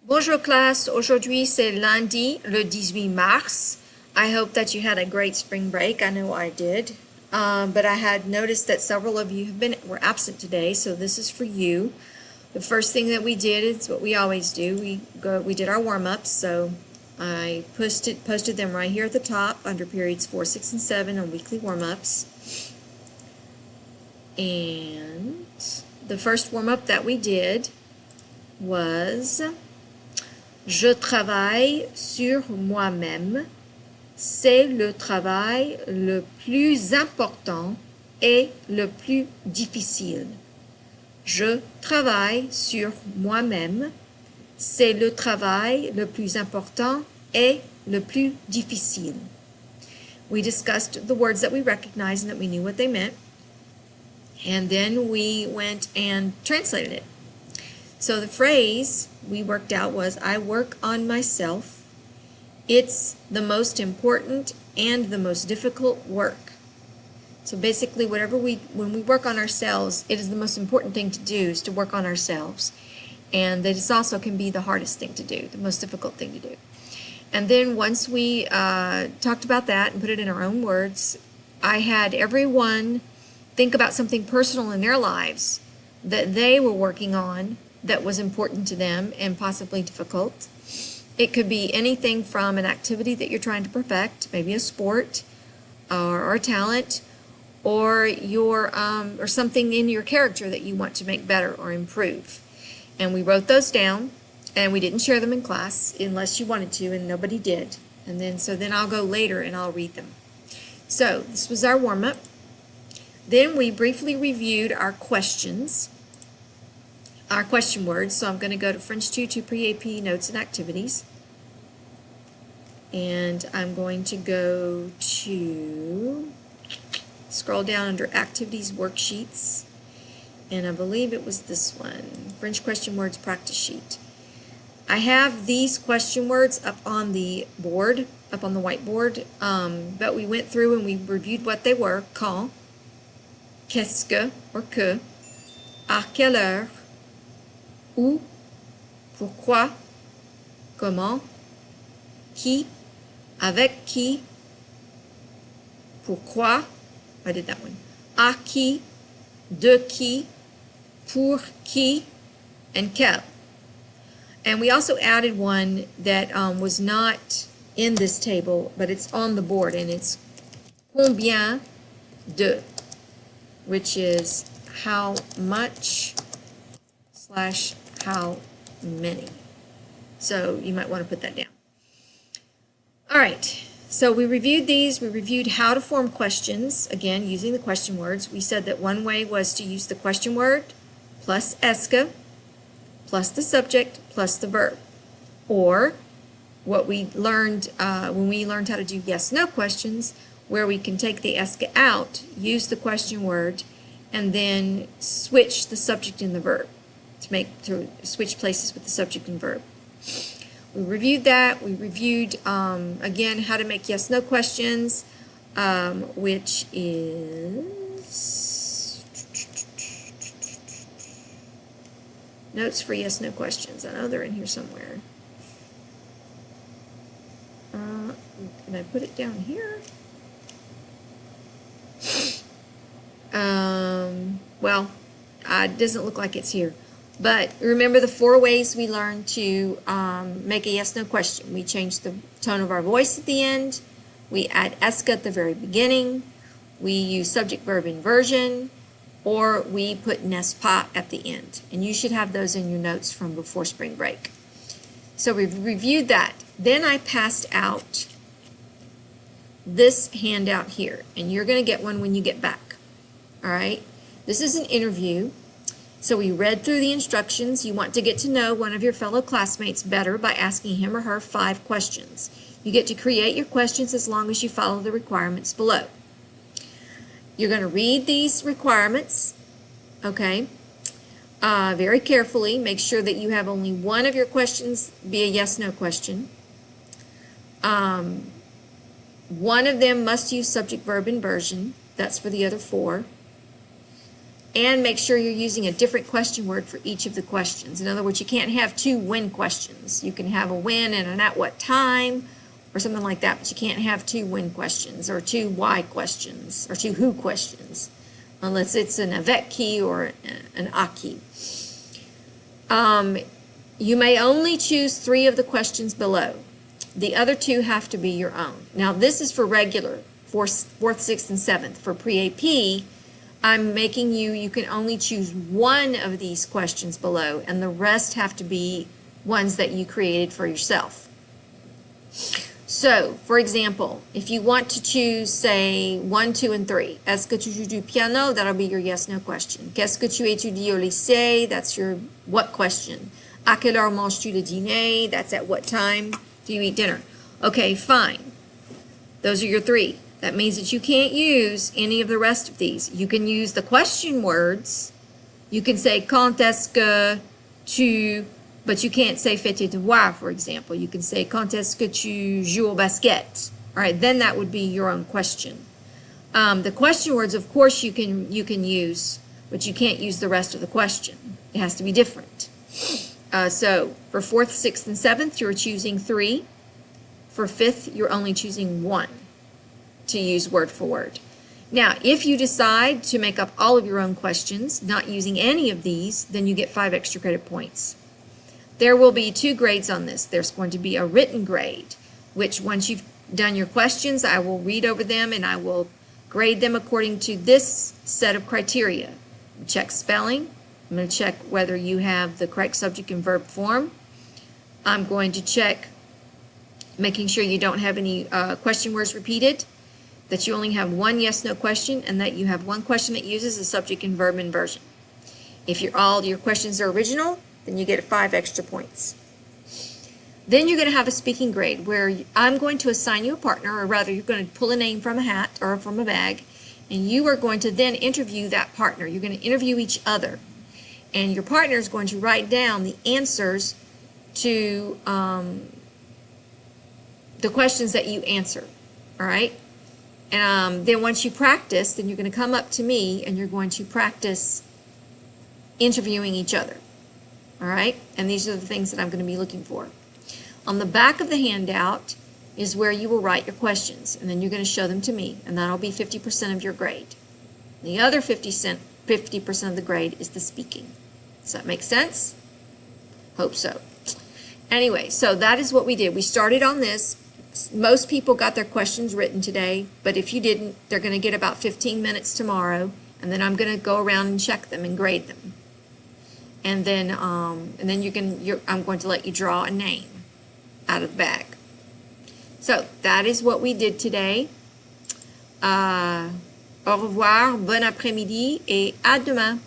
Bonjour classe, aujourd'hui c'est lundi le 18 mars. I hope that you had a great spring break. I know I did. But I had noticed that several of you were absent today, so this is for you. The first thing that we did is what we always do. We did our warm-ups, so I posted them right here at the top under periods 4, 6, and 7 on weekly warm-ups. And the first warm-up that we did was Je travaille sur moi-même. C'est le travail le plus important et le plus difficile. Je travaille sur moi-même. C'est le travail le plus important et le plus difficile. We discussed the words that we recognized and that we knew what they meant. And then we went and translated it. So the phrase we worked out was, I work on myself. It's the most important and the most difficult work. So basically, when we work on ourselves, it is the most important thing to do is to work on ourselves. And that it also can be the hardest thing to do, the most difficult thing to do. And then once we talked about that and put it in our own words, I had everyone think about something personal in their lives that they were working on that was important to them and possibly difficult. It could be anything from an activity that you're trying to perfect, maybe a sport or a talent, or or something in your character that you want to make better or improve. And we wrote those down, and we didn't share them in class unless you wanted to, and nobody did. And then I'll go later and I'll read them. So this was our warm-up. Then we briefly reviewed our questions. Our question words. So I'm going to go to French 2 pre-AP notes and activities. And I'm going to go to scroll down under activities worksheets. And I believe it was this one, French question words practice sheet. I have these question words up on the board, up on the whiteboard, but we went through and we reviewed what they were. Quand, qu'est-ce que, or que, à quelle heure, où, pourquoi, comment, qui, avec qui, pourquoi, I did that one, à qui, de qui, pour qui, and quel. And we also added one that was not in this table, but it's on the board, and it's combien de, which is how much / how many. So you might want to put that down. All right, so we reviewed these. We reviewed how to form questions, again, using the question words. We said that one way was to use the question word plus est-ce, plus the subject, plus the verb. Or what we learned when we learned how to do yes-no questions, where we can take the est-ce out, use the question word, and then switch the subject and the verb to switch places with the subject and verb. We reviewed that. We reviewed, again, how to make yes-no questions, which is notes for yes-no questions. I know they're in here somewhere. Can I put it down here? Well, it doesn't look like it's here. But remember the 4 ways we learned to make a yes-no question. We change the tone of our voice at the end. We add est at the very beginning. We use subject, verb, inversion. Or we put n'est-ce pas at the end. And you should have those in your notes from before spring break. So we've reviewed that. Then I passed out this handout here. And you're going to get one when you get back. All right? This is an interview. So we read through the instructions. You want to get to know one of your fellow classmates better by asking him or her 5 questions. You get to create your questions as long as you follow the requirements below. You're going to read these requirements, okay, very carefully. Make sure that you have only one of your questions be a yes-no question. One of them must use subject, verb, inversion. That's for the other 4. And make sure you're using a different question word for each of the questions. In other words, you can't have two when questions. You can have a when and an at what time or something like that, but you can't have two when questions or two why questions or two who questions unless it's an avec qui or an à qui. You may only choose 3 of the questions below. The other 2 have to be your own. Now, this is for regular, 4th, 6th, and 7th. For pre-AP, I'm making you can only choose 1 of these questions below, and the rest have to be ones that you created for yourself. So, for example, if you want to choose, say, 1, 2, and 3, est-ce que tu joues du piano? That'll be your yes/no question. Qu'est-ce que tu étudies au lycée? That's your what question. À quelle heure manges-tu le dîner? That's at what time do you eat dinner? Okay, fine. Those are your 3. That means that you can't use any of the rest of these. You can use the question words. You can say quand est-ce que tu, but you can't say fais tes devoirs, for example. You can say quand est-ce que tu joues au basket. All right, then that would be your own question. The question words, of course, you can use, but you can't use the rest of the question. It has to be different. So for 4th, 6th, and 7th, you're choosing 3. For 5th, you're only choosing 1 to use word for word. Now, if you decide to make up all of your own questions, not using any of these, then you get 5 extra credit points. There will be 2 grades on this. There's going to be a written grade, which once you've done your questions, I will read over them and I will grade them according to this set of criteria. Check spelling. I'm going to check whether you have the correct subject and verb form. I'm going to check making sure you don't have any question words repeated, that you only have 1 yes/no question, and that you have 1 question that uses a subject and verb inversion. If all your questions are original, then you get 5 extra points. Then you're going to have a speaking grade where I'm going to assign you a partner, or rather you're going to pull a name from a hat or from a bag, and you are going to then interview that partner. You're going to interview each other. And your partner is going to write down the answers to the questions that you answer, all right? And then once you practice, then you're going to come up to me and you're going to practice interviewing each other, all right? And these are the things that I'm going to be looking for. On the back of the handout is where you will write your questions, and then you're going to show them to me, and that'll be 50% of your grade. The other 50% of the grade is the speaking. Does that make sense? Hope so. Anyway, so that is what we did. We started on this. Most people got their questions written today, but if you didn't, they're going to get about 15 minutes tomorrow, and then I'm going to go around and check them and grade them. And then I'm going to let you draw a name out of the bag. So that is what we did today. Au revoir, bon après-midi, et à demain.